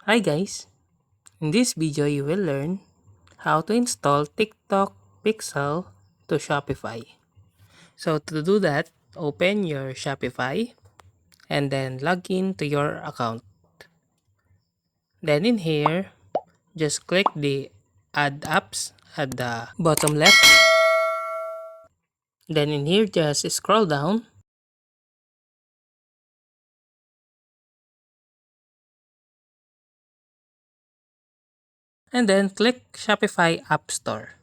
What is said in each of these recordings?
Hi guys, in this video you will learn how to install TikTok Pixel to Shopify. So to do that, open your Shopify and then log in to your account. Then in here, just click the add apps at the bottom left. Then in here, just scroll down and then click Shopify App Store.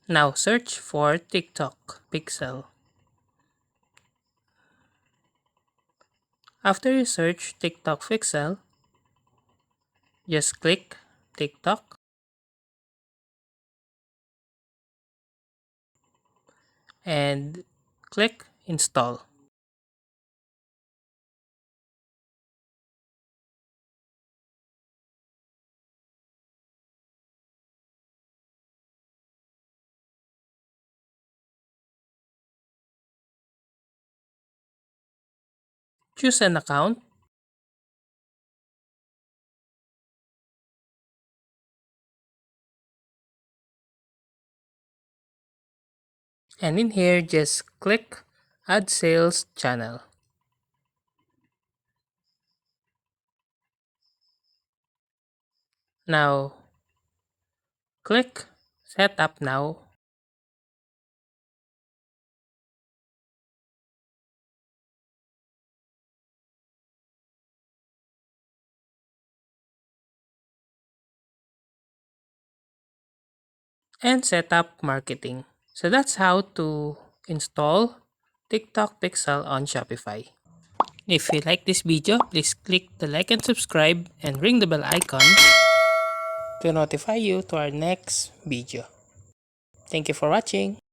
Now search for TikTok Pixel. After you search TikTok Pixel, just click TikTok and click install. Choose an account and in here just click add sales channel. Now click set up now and set up marketing. So that's how to install TikTok Pixel on Shopify. If you like this video, please click the like and subscribe and ring the bell icon to notify you to our next video. Thank you for watching.